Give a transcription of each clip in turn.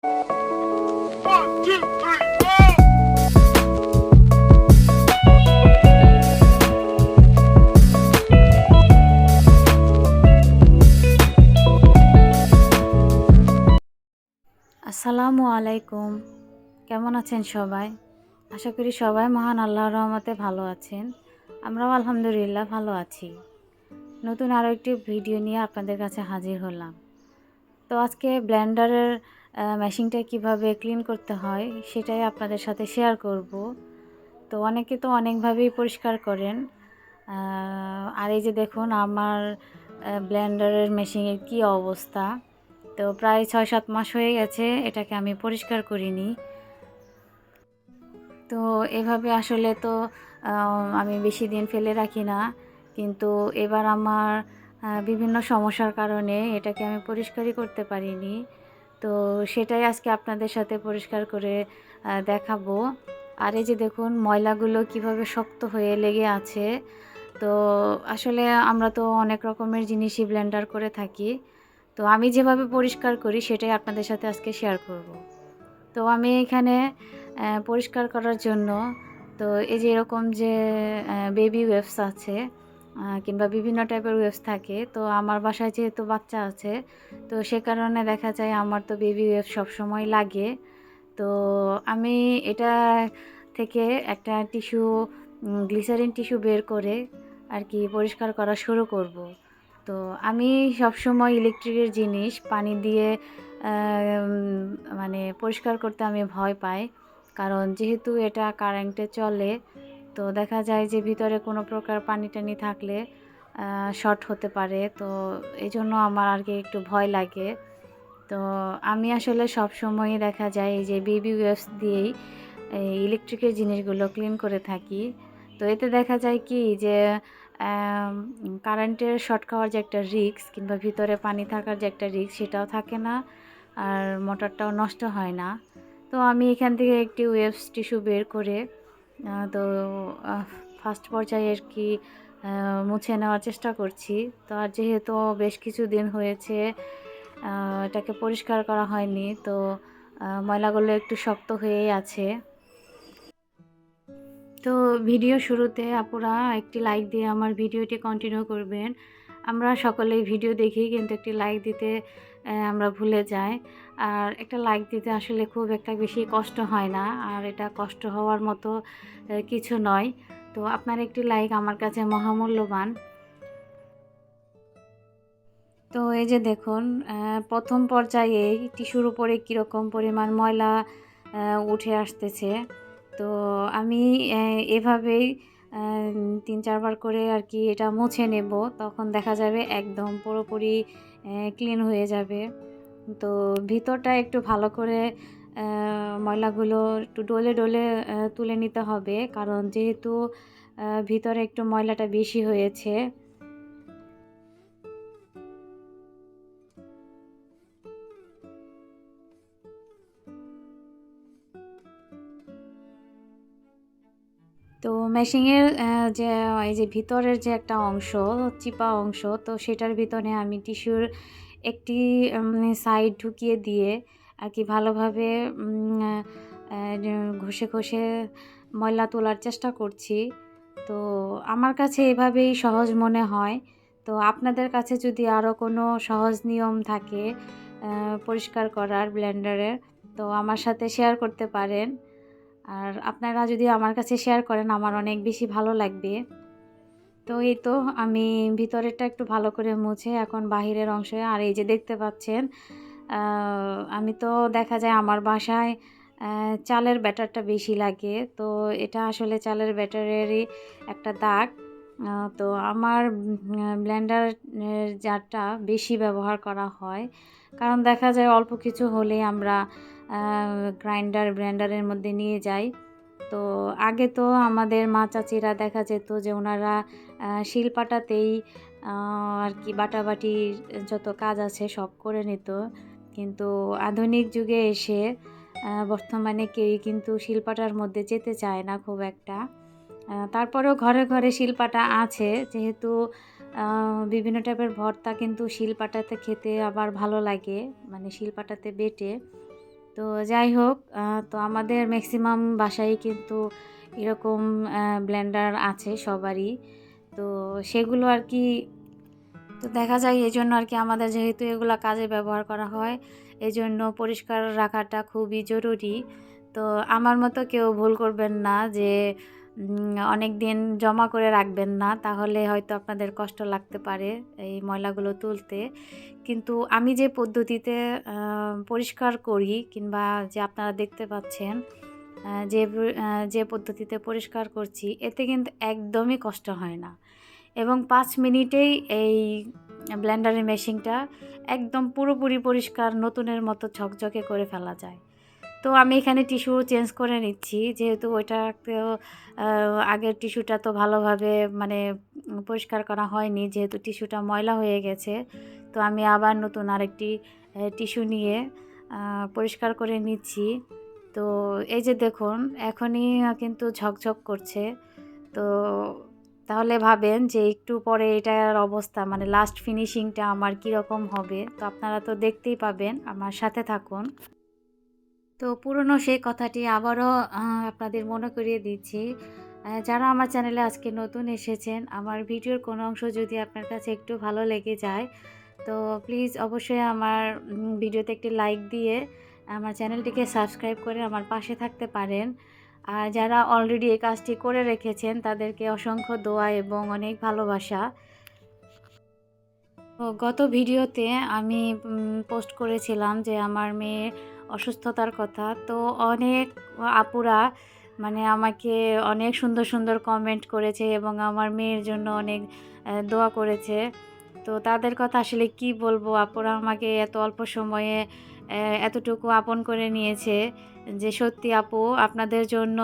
আসসালামু আলাইকুম। কেমন আছেন সবাই? আশা করি সবাই মহান আল্লাহর রহমতে ভালো আছেন। আমরাও আলহামদুলিল্লাহ ভালো আছি। নতুন আরও একটি ভিডিও নিয়ে আপনাদের কাছে হাজির হলাম। তো আজকে ব্লেন্ডারের মেশিনটা কিভাবে ক্লিন করতে হয় সেটাই আপনাদের সাথে শেয়ার করব। তো অনেকে তো অনেকভাবেই পরিষ্কার করেন। আর এই যে দেখুন আমার ব্লেন্ডারের মেশিনের কি অবস্থা। তো প্রায় ৬-৭ মাস হয়ে গেছে এটাকে আমি পরিষ্কার করিনি। তো এভাবে আসলে তো আমি বেশি দিন ফেলে রাখি না, কিন্তু এবার আমার বিভিন্ন সমস্যার কারণে এটাকে আমি পরিষ্কারই করতে পারিনি। তো সেটাই আজকে আপনাদের সাথে পরিষ্কার করে দেখাবো। আর এই যে দেখুন ময়লাগুলো কিভাবে শক্ত হয়ে লেগে আছে। তো আসলে আমরা তো অনেক রকমের জিনিসই ব্লেন্ডার করে থাকি। তো আমি যেভাবে পরিষ্কার করি সেটাই আপনাদের সাথে আজকে শেয়ার করব। তো আমি এখানে পরিষ্কার করার জন্য তো এই যে এরকম যে বেবি ওয়েপস আছে কিংবা বিভিন্ন টাইপের ওয়েপস থাকে। তো আমার বাসায় যেহেতু বাচ্চা আছে, তো সে কারণে দেখা যায় আমার তো বেবি ওয়েপস সবসময় লাগে। তো আমি এটা থেকে একটা টিস্যু গ্লিসারিন টিস্যু বের করে আর কি পরিষ্কার করা শুরু করব। তো আমি সবসময় ইলেকট্রিকের জিনিস পানি দিয়ে মানে পরিষ্কার করতে আমি ভয় পাই, কারণ যেহেতু এটা কারেন্টে চলে। তো দেখা যায় যে ভিতরে কোনো প্রকার পানি টানি থাকলে শর্ট হতে পারে। তো এই জন্য আমার আর কি একটু ভয় লাগে। তো আমি আসলে সবসময়ই দেখা যায় এই যে বেবি ওয়েপস দিয়েই এই ইলেকট্রিকের জিনিসগুলো ক্লিন করে থাকি। তো এতে দেখা যায় কি যে কারেন্টের শর্ট খাওয়ার যে একটা রিস্ক কিংবা ভিতরে পানি থাকার যে একটা রিস্ক সেটাও থাকে না, আর মোটরটাও নষ্ট হয় না। তো আমি এখান থেকে একটি ওয়েপস টিস্যু বের করে তো ফার্স্ট পর্যায়ে আর কি মুছে নেওয়ার চেষ্টা করছি। তো আর যেহেতু বেশ কিছু দিন হয়েছে এটাকে পরিষ্কার করা হয়নি, তো ময়লাগুলো একটু শক্ত হয়েই আছে। তো ভিডিও শুরুতে আপুরা একটি লাইক দিয়ে আমার ভিডিওটি কন্টিনিউ করবেন। আমরা সকলেই ভিডিও দেখি, কিন্তু একটি লাইক দিতে আমরা ভুলে যাই। আর একটা লাইক দিতে আসলে খুব একটা বেশি কষ্ট হয় না, আর এটা কষ্ট হওয়ার মতো কিছু নয়। তো আপনার একটি লাইক আমার কাছে মহামূল্যবান। তো এই যে দেখুন প্রথম পর্যায়ে টিস্যুর উপরে কীরকম পরিমাণ ময়লা উঠে আসতেছে। তো আমি এভাবেই ৩-৪ বার করে আর কি এটা মুছে নেব, তখন দেখা যাবে একদম পুরোপুরি ক্লিন হয়ে যাবে। তো ভিতরটা একটু ভালো করে ময়লাগুলো একটু ডলে ডলে তুলে নিতে হবে, কারণ যেহেতু ভিতরে একটু ময়লাটা বেশি হয়েছে। তো মেশিনের যে এই যে ভিতরের যে একটা অংশ, চিপা অংশ, তো সেটার ভিতরে আমি টিস্যুর একটি সাইড ঢুকিয়ে দিয়ে আর কি ভালোভাবে ঘষে ঘষে ময়লা তোলার চেষ্টা করছি। তো আমার কাছে এভাবেই সহজ মনে হয়। তো আপনাদের কাছে যদি আরও কোনো সহজ নিয়ম থাকে পরিষ্কার করার ব্লেন্ডারের, তো আমার সাথে শেয়ার করতে পারেন। আর আপনারা যদি আমার কাছে শেয়ার করেন আমার অনেক বেশি ভালো লাগবে। তো এই তো আমি ভিতরেরটা একটু ভালো করে মুছে এখন বাহিরের অংশে, আর এই যে দেখতে পাচ্ছেন আমি তো দেখা যায় আমার বাসায় চালের ব্যাটারটা বেশি লাগে। তো এটা আসলে চালের ব্যাটারেরই একটা দাগ। তো আমার ব্লেন্ডার জারটা বেশি ব্যবহার করা হয়, কারণ দেখা যায় অল্প কিছু হলেই আমরা ব্লেন্ডারের মধ্যে নিয়ে যাই। তো আগে তো আমাদের মা চাচিরা দেখা যেত যে ওনারা শিলপাটাতেই আর কি বাটাবাটির যত কাজ আছে সব করে নিত। কিন্তু আধুনিক যুগে এসে বর্তমানে কেউই কিন্তু শিলপাটার মধ্যে যেতে চায় না খুব একটা। তারপরেও ঘরে ঘরে শিলপাটা আছে, যেহেতু বিভিন্ন টাইপের ভর্তা কিন্তু শিলপাটাতে খেতে আবার ভালো লাগে, মানে শিলপাটাতে বেটে। তো যাই হোক, তো আমাদের ম্যাক্সিমাম বাসায় কিন্তু এরকম ব্লেন্ডার আছে সবারই। তো সেগুলো আর কি, তো দেখা যায় এজন্য আর কি আমাদের যেহেতু এগুলা কাজে ব্যবহার করা হয়, এজন্য পরিষ্কার রাখাটা খুবই জরুরি। তো আমার মতো কেউ ভুল করবেন না যে অনেক দিন জমা করে রাখবেন না, তাহলে হয়তো আপনাদের কষ্ট লাগতে পারে এই ময়লাগুলো তুলতে। কিন্তু আমি যে পদ্ধতিতে পরিষ্কার করি, কিংবা যে আপনারা দেখতে পাচ্ছেন যে পদ্ধতিতে পরিষ্কার করছি, এতে কিন্তু একদমই কষ্ট হয় না এবং 5 মিনিটেই এই ব্লেন্ডারের মেশিনটা একদম পুরোপুরি পরিষ্কার নতুনের মতো ঝকঝকে করে ফেলা যায়। তো আমি এখানে টিস্যু চেঞ্জ করে নিচ্ছি, যেহেতু ওইটাকেও আগের টিস্যুটা তো ভালোভাবে মানে পরিষ্কার করা হয়নি, যেহেতু টিস্যুটা ময়লা হয়ে গেছে। তো আমি আবার নতুন আরেকটি টিস্যু নিয়ে পরিষ্কার করে নিচ্ছি। তো এই যে দেখুন, এখনই কিন্তু ঝকঝক করছে। তো তাহলে ভাবেন যে একটু পরে এটার অবস্থা মানে লাস্ট ফিনিশিংটা আমার কীরকম হবে। তো আপনারা তো দেখতেই পাবেন, আমার সাথে থাকুন। তো পুরনো সেই কথাটি আবারও আপনাদের মনে করিয়ে দিচ্ছি। যারা আমার চ্যানেলে আজকে নতুন এসেছেন, আমার ভিডিওর কোনো অংশ যদি আপনার কাছে একটু ভালো লেগে যায়, তো প্লিজ অবশ্যই আমার ভিডিওতে একটি লাইক দিয়ে আমার চ্যানেলটিকে সাবস্ক্রাইব করে আমার পাশে থাকতে পারেন। আর যারা অলরেডি এই কাজটি করে রেখেছেন, তাদেরকে অসংখ্য দোয়া এবং অনেক ভালোবাসা। তো গত ভিডিওতে আমি পোস্ট করেছিলাম যে আমার মেয়ে অসুস্থতার কথা। তো অনেক আপুরা মানে আমাকে অনেক সুন্দর সুন্দর কমেন্ট করেছে এবং আমার মেয়ের জন্য অনেক দোয়া করেছে। তো তাদের কথা আসলে কি বলবো, আপুরা আমাকে এত অল্প সময়ে এতটুকু আপন করে নিয়েছে যে সত্যি আপু, আপনাদের জন্য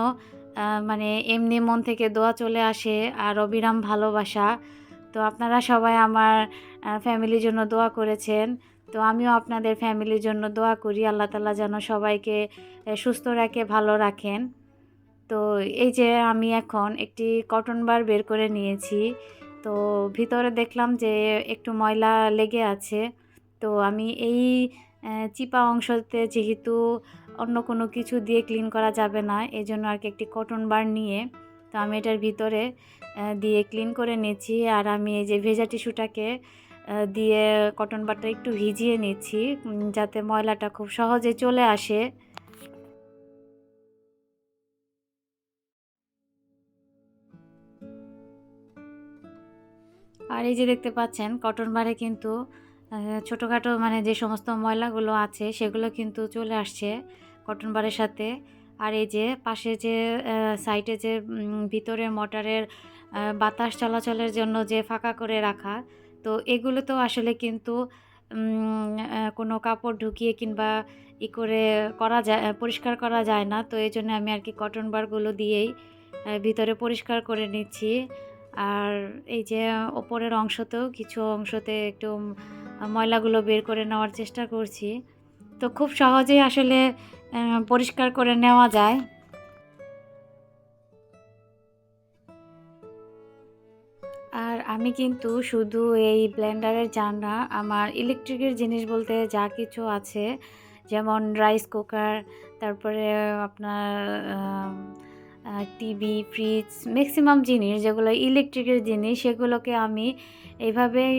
মানে এমনি মন থেকে দোয়া চলে আসে আর অবিরাম ভালোবাসা। তো আপনারা সবাই আমার ফ্যামিলির জন্য দোয়া করেছেন। তো আমিও আপনাদের ফ্যামিলির জন্য দোয়া করি, আল্লাহ তাআলা যেন সবাইকে সুস্থ রাখে, ভালো রাখেন। তো এই যে আমি এখন একটি কটন বার বের করে নিয়েছি। তো ভিতরে দেখলাম যে একটু ময়লা লেগে আছে। তো আমি এই চিপা অংশতে যেহেতু অন্য কোনো কিছু দিয়ে ক্লিন করা যাবে না, এজন্য আর কি একটি কটন বার নিয়ে তো আমি এটার ভিতরে দিয়ে ক্লিন করে নিচ্ছি। আর আমি এই যে ভেজা টিস্যুটাকে দিয়ে কটন বারটা একটু ভিজিয়ে নিচ্ছি, যাতে ময়লাটা খুব সহজে চলে আসে। আর এই যে দেখতে পাচ্ছেন কটন বারে কিন্তু ছোটোখাটো মানে যে সমস্ত ময়লাগুলো আছে সেগুলো কিন্তু চলে আসছে কটন বারের সাথে। আর এই যে পাশে যে সাইডে যে ভিতরে মোটরের বাতাস চলাচলের জন্য যে ফাঁকা করে রাখা, তো এগুলো তো আসলে কিন্তু কোনো কাপড় ঢুকিয়ে কিংবা করে করা যায়, পরিষ্কার করা যায় না। তো এই জন্য আমি আর কি কটন বারগুলো দিয়েই ভিতরে পরিষ্কার করে নিচ্ছি। আর এই যে ওপরের অংশতেও কিছু অংশতে একটু ময়লাগুলো বের করে নেওয়ার চেষ্টা করছি। তো খুব সহজেই আসলে পরিষ্কার করে নেওয়া যায়। আর আমি কিন্তু শুধু এই ব্লেন্ডারের জার না, আমার ইলেকট্রিকের জিনিস বলতে যা কিছু আছে, যেমন রাইস কুকার, তারপরে আপনার টিভি, ফ্রিজ, ম্যাক্সিমাম জিনিস যেগুলো ইলেকট্রিকের জিনিস সেগুলোকে আমি এইভাবেই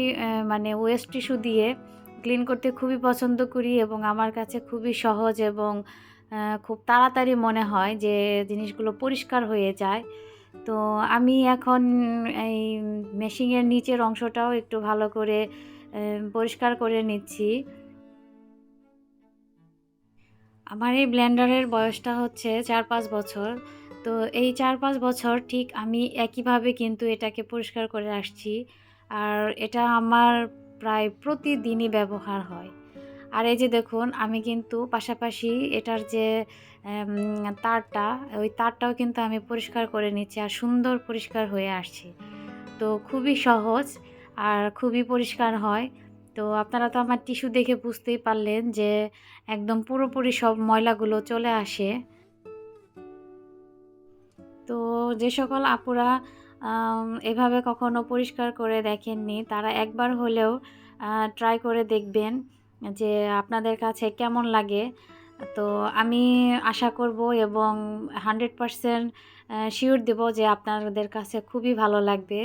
মানে ওয়েস্ট টিস্যু দিয়ে ক্লিন করতে খুবই পছন্দ করি এবং আমার কাছে খুবই সহজ এবং খুব তাড়াতাড়ি মনে হয় যে জিনিসগুলো পরিষ্কার হয়ে যায়। তো আমি এখন এই মেশিনের নিচের অংশটাও একটু ভালো করে পরিষ্কার করে নিচ্ছি। আমার এই ব্লেন্ডারের বয়সটা হচ্ছে ৪-৫ বছর। তো এই ৪-৫ বছর ঠিক আমি একইভাবে কিন্তু এটাকে পরিষ্কার করে আসছি। আর এটা আমার প্রায় প্রতিদিনই ব্যবহার হয়। আর এই যে দেখুন, আমি কিন্তু পাশাপাশি এটার যে তারটা, ওই তারটাও কিন্তু আমি পরিষ্কার করে নিচ্ছি আর সুন্দর পরিষ্কার হয়ে আসছে। তো খুবই সহজ আর খুবই পরিষ্কার হয়। তো আপনারা তো আমার টিস্যু দেখে বুঝতেই পারলেন যে একদম পুরোপুরি সব ময়লাগুলো চলে আসে। তো যে সকল আপুরা এভাবে কখনো পরিষ্কার করে দেখেননি, তারা একবার হলেও ট্রাই করে দেখবেন যে আপনাদের কাছে কেমন লাগে। তো আমি আশা করব এবং 100% শিওর দেব যে আপনাদের কাছে খুবই ভালো লাগবে।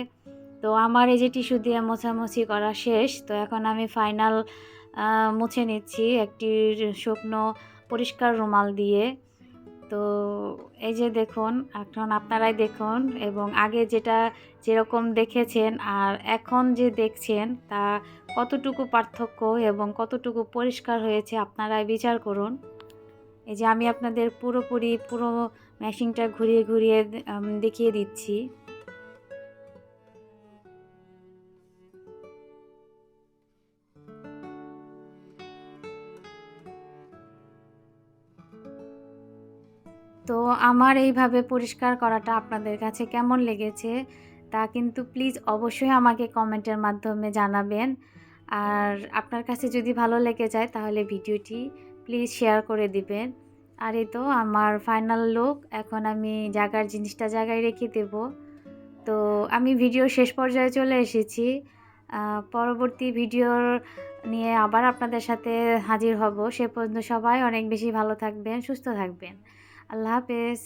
তো আমার এই যে টিস্যু দিয়ে মোছামুছি করা শেষ। তো এখন আমি ফাইনাল মুছে নিচ্ছি একটি শুকনো পরিষ্কার রুমাল দিয়ে। তো এই যে দেখুন, এখন আপনারাই দেখুন এবং আগে যেরকম দেখেছেন আর এখন যে দেখছেন তা কতটুকু পার্থক্য এবং কতটুকু পরিষ্কার হয়েছে আপনারাই বিচার করুন। এই যে আমি আপনাদের পুরো মেশিনটা ঘুরিয়ে ঘুরিয়ে দেখিয়ে দিচ্ছি। তো আমার এইভাবে পরিষ্কার করাটা আপনাদের কাছে কেমন লেগেছে তা কিন্তু প্লিজ অবশ্যই আমাকে কমেন্টের মাধ্যমে জানাবেন। আর আপনার কাছে যদি ভালো লেগে যায় তাহলে ভিডিওটি প্লিজ শেয়ার করে দিবেন। আর এই তো আমার ফাইনাল লুক। এখন আমি জিনিসটা জায়গায় রেখে দেব। তো আমি ভিডিওর শেষ পর্যায়ে চলে এসেছি। পরবর্তী ভিডিওর নিয়ে আবার আপনাদের সাথে হাজির হব। সে পর্যন্ত সবাই অনেক বেশি ভালো থাকবেন, সুস্থ থাকবেন। আল্লাহ হাফেজ।